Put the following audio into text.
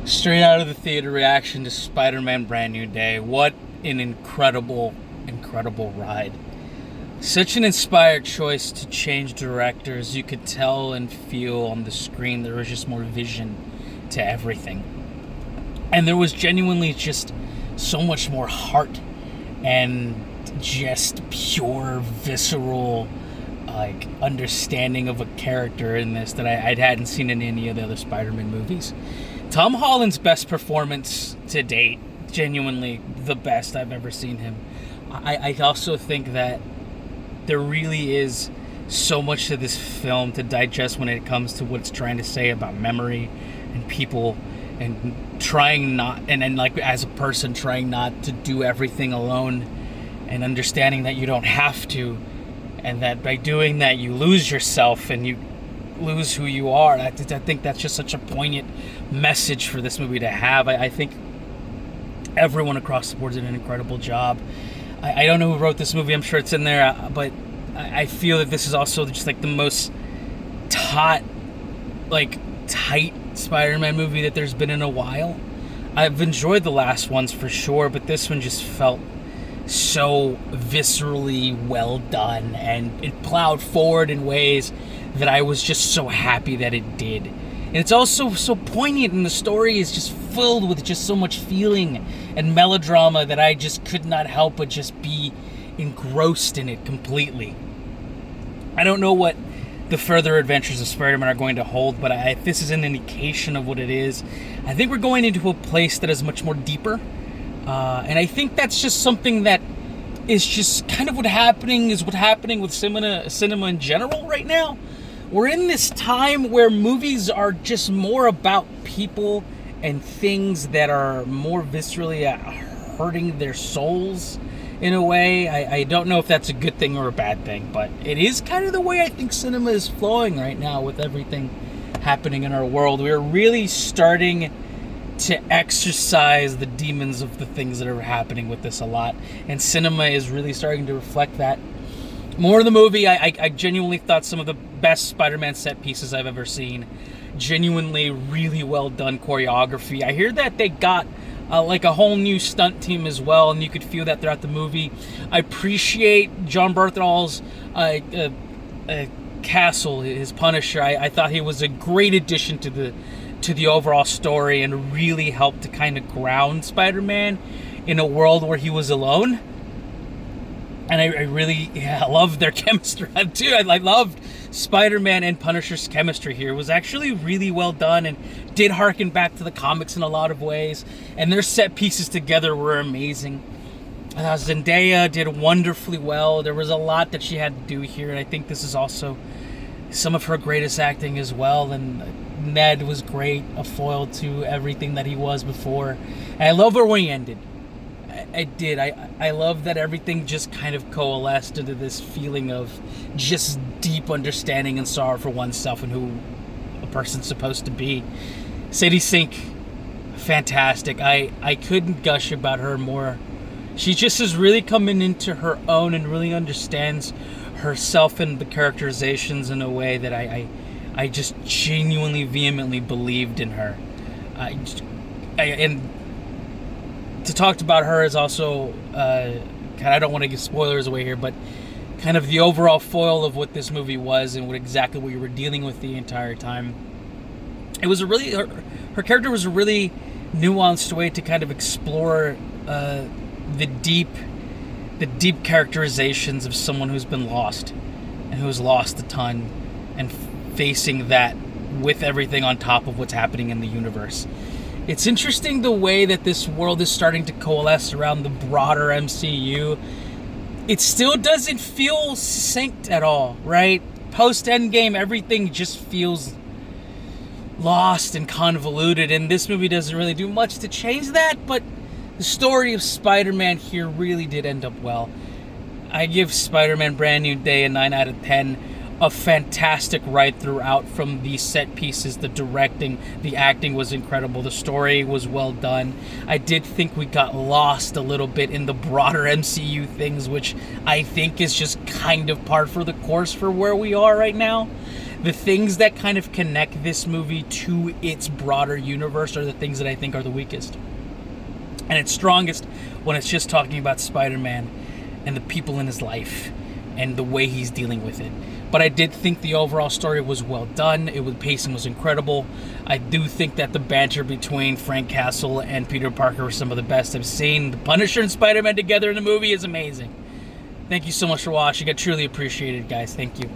Straight out of the theater reaction to Spider-Man Brand New Day. What an incredible, incredible ride. Such an inspired choice to change directors. You could tell and feel on the screen there was just more vision to everything. And there was genuinely just so much more heart and just pure, visceral, like understanding of a character in this that I hadn't seen in any of the other Spider-Man movies. Tom Holland's best performance to date, genuinely the best I've ever seen him. I also think that there really is so much to this film to digest when it comes to what it's trying to say about memory and people and trying not, and then like as a person trying not to do everything alone and understanding that you don't have to, and that by doing that you lose yourself and you lose who you are. I think that's just such a poignant message for this movie to have. I think everyone across the board did an incredible job. I don't know who wrote this movie. I'm sure it's in there, but I feel that this is also just like the most tight Spider-Man movie that there's been in a while. I've enjoyed the last ones for sure, but this one just felt so viscerally well done, and it plowed forward in ways that I was just so happy that it did. And it's also so poignant, and the story is just filled with just so much feeling and melodrama that I just could not help but just be engrossed in it completely. I don't know what the further adventures of Spider-Man are going to hold, but if this is an indication of what it is, I think we're going into a place that is much more deeper. And I think that's just something that is just kind of what's happening with cinema in general right now. We're in this time where movies are just more about people and things that are more viscerally hurting their souls in a way. I don't know if that's a good thing or a bad thing, but it is kind of the way I think cinema is flowing right now with everything happening in our world. We're really starting to exercise the demons of the things that are happening with this a lot, and cinema is really starting to reflect that. More of the movie, I genuinely thought some of the best Spider-Man set pieces I've ever seen. Genuinely really well done choreography. I hear that they got like a whole new stunt team as well, and you could feel that throughout the movie. I appreciate John Berthol's Castle, his Punisher. I thought he was a great addition to the overall story and really helped to kind of ground Spider-Man in a world where he was alone. And I really loved their chemistry too. I loved Spider-Man and Punisher's chemistry here. It was actually really well done and did harken back to the comics in a lot of ways. And their set pieces together were amazing. Zendaya did wonderfully well. There was a lot that she had to do here, and I think this is also some of her greatest acting as well. And Ned was great, a foil to everything that he was before. And I love her when he ended. I did. I love that everything just kind of coalesced into this feeling of just deep understanding and sorrow for oneself and who a person's supposed to be. Sadie Sink, fantastic. I couldn't gush about her more. She just is really coming into her own and really understands herself and the characterizations in a way that I just genuinely, vehemently believed in her. And to talk about her is also, I don't want to give spoilers away here, but kind of the overall foil of what this movie was and exactly what you were dealing with the entire time. It was her character was a really nuanced way to kind of explore the deep characterizations of someone who's been lost and who's lost a ton and facing that with everything on top of what's happening in the universe. It's interesting the way that this world is starting to coalesce around the broader MCU. It still doesn't feel synced at all, right? Post-Endgame, everything just feels lost and convoluted, and this movie doesn't really do much to change that, but the story of Spider-Man here really did end up well. I give Spider-Man Brand New Day a 9 out of 10. A fantastic ride throughout, from the set pieces, the directing, the acting was incredible, the story was well done. I did think we got lost a little bit in the broader MCU things, which I think is just kind of par for the course for where we are right now. the things that kind of connect this movie to its broader universe are the things that I think are the weakest. And it's strongest when it's just talking about Spider-Man and the people in his life and the way he's dealing with it. But I did think the overall story was well done. Pacing was incredible. I do think that the banter between Frank Castle and Peter Parker was some of the best I've seen. The Punisher and Spider-Man together in the movie is amazing. Thank you so much for watching. I truly appreciate it, guys. Thank you.